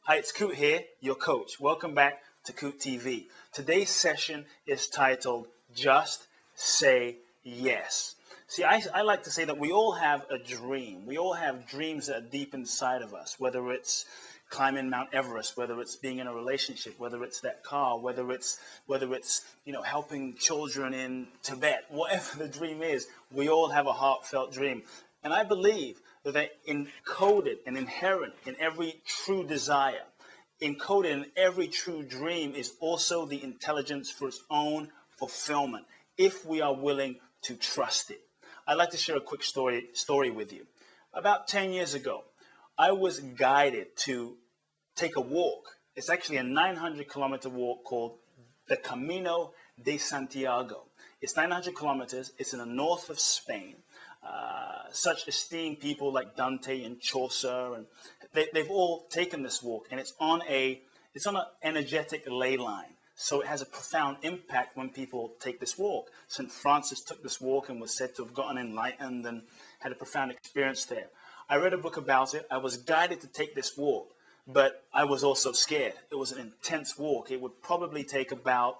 Hi, it's Kute here, your coach. Welcome back to Kute TV. Today's session is titled, Just Say Yes. See, I like to say that we all have a dream. We all have dreams that are deep inside of us, whether it's climbing Mount Everest, whether it's being in a relationship, whether it's that car, whether it's helping children in Tibet, whatever the dream is, we all have a heartfelt dream. And I believe that encoded and inherent in every true desire, encoded in every true dream is also the intelligence for its own fulfillment, if we are willing to trust it. I'd like to share a quick story with you. About 10 years ago, I was guided to take a walk. It's actually a 900-kilometer walk called the Camino de Santiago. It's 900 kilometers. It's in the north of Spain. Such esteemed people like Dante and Chaucer, and they've all taken this walk, and it's on an energetic ley line. So it has a profound impact when people take this walk. St. Francis took this walk and was said to have gotten enlightened and had a profound experience there. I read a book about it. I was guided to take this walk, but I was also scared. It was an intense walk. It would probably take about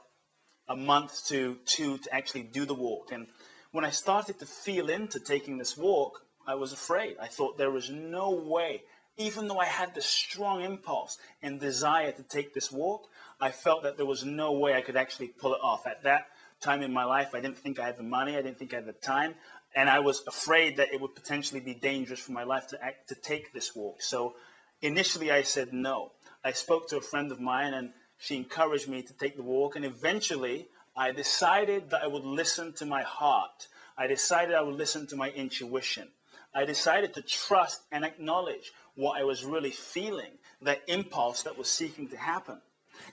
a month to two to actually do the walk. And when I started to feel into taking this walk, I was afraid. I thought there was no way. Even though I had this strong impulse and desire to take this walk, I felt that there was no way I could actually pull it off. At that time in my life, I didn't think I had the money. I didn't think I had the time. And I was afraid that it would potentially be dangerous for my life to take this walk. So initially I said no. I spoke to a friend of mine and she encouraged me to take the walk. And eventually I decided that I would listen to my heart. I decided I would listen to my intuition. I decided to trust and acknowledge what I was really feeling, that impulse that was seeking to happen,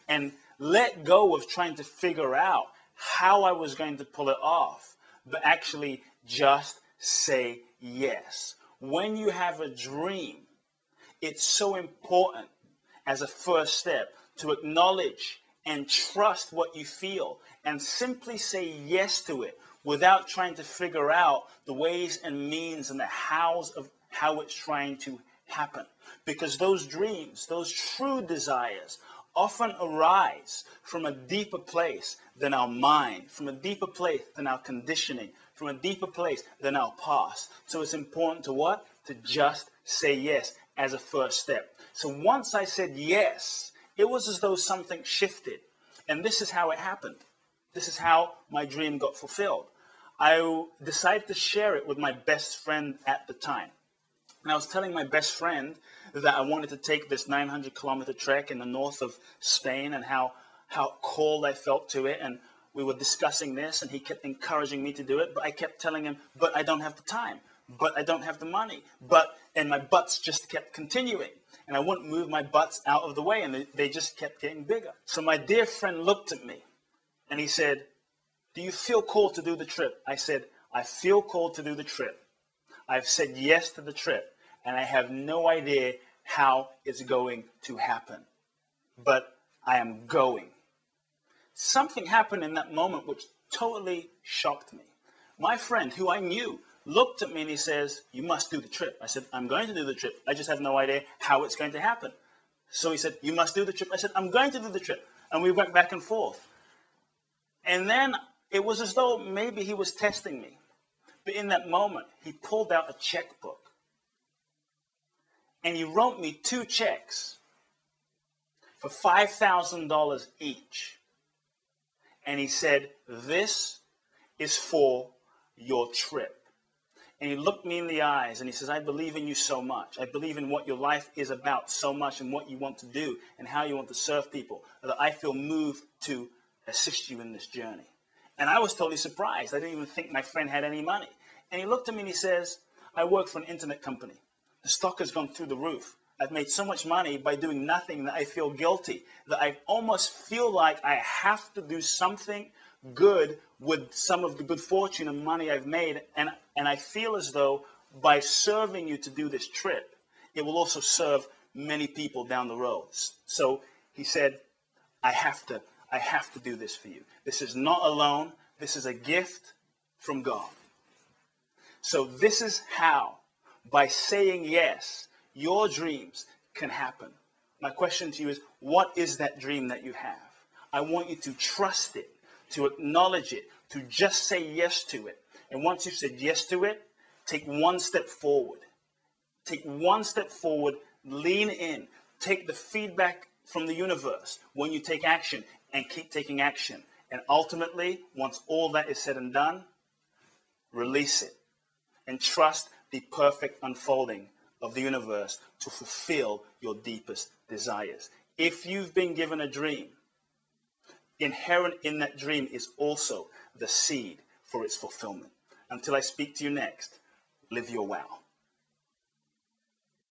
and let go of trying to figure out how I was going to pull it off, but actually just say yes. When you have a dream, it's so important as a first step to acknowledge and trust what you feel and simply say yes to it without trying to figure out the ways and means and the hows of how it's trying to happen. Because those dreams, those true desires, often arise from a deeper place than our mind, from a deeper place than our conditioning, from a deeper place than our past. So it's important to what? To just say yes as a first step. So once I said yes, it was as though something shifted. And this is how it happened. This is how my dream got fulfilled. I decided to share it with my best friend at the time. And I was telling my best friend that I wanted to take this 900-kilometer trek in the north of Spain and how called I felt to it. And we were discussing this, and he kept encouraging me to do it. But I kept telling him, but I don't have the time. But I don't have the money. And my butts just kept continuing. And I wouldn't move my butts out of the way, and they just kept getting bigger. So my dear friend looked at me, and he said, do you feel called to do the trip? I said, I feel called to do the trip. I've said yes to the trip. And I have no idea how it's going to happen. But I am going. Something happened in that moment which totally shocked me. My friend, who I knew, looked at me and he says, you must do the trip. I said, I'm going to do the trip. I just have no idea how it's going to happen. So he said, you must do the trip. I said, I'm going to do the trip. And we went back and forth. And then it was as though maybe he was testing me. But in that moment, he pulled out a checkbook. And he wrote me 2 checks for $5,000 each. And he said, this is for your trip. And he looked me in the eyes and he says, I believe in you so much. I believe in what your life is about so much and what you want to do and how you want to serve people, that I feel moved to assist you in this journey. And I was totally surprised. I didn't even think my friend had any money. And he looked at me and he says, I work for an internet company. The stock has gone through the roof. I've made so much money by doing nothing that I feel guilty, that I almost feel like I have to do something good with some of the good fortune and money I've made. And I feel as though by serving you to do this trip, it will also serve many people down the road. So he said, I have to do this for you. This is not a loan. This is a gift from God. So this is how, by saying yes, your dreams can happen. My question to you is, what is that dream that you have? I want you to trust it, to acknowledge it, to just say yes to it. And once you've said yes to it, take one step forward. Take one step forward, lean in, take the feedback from the universe when you take action, and keep taking action. And ultimately, once all that is said and done, release it and trust the perfect unfolding of the universe to fulfill your deepest desires. If you've been given a dream, inherent in that dream is also the seed for its fulfillment. Until I speak to you next, live your wow.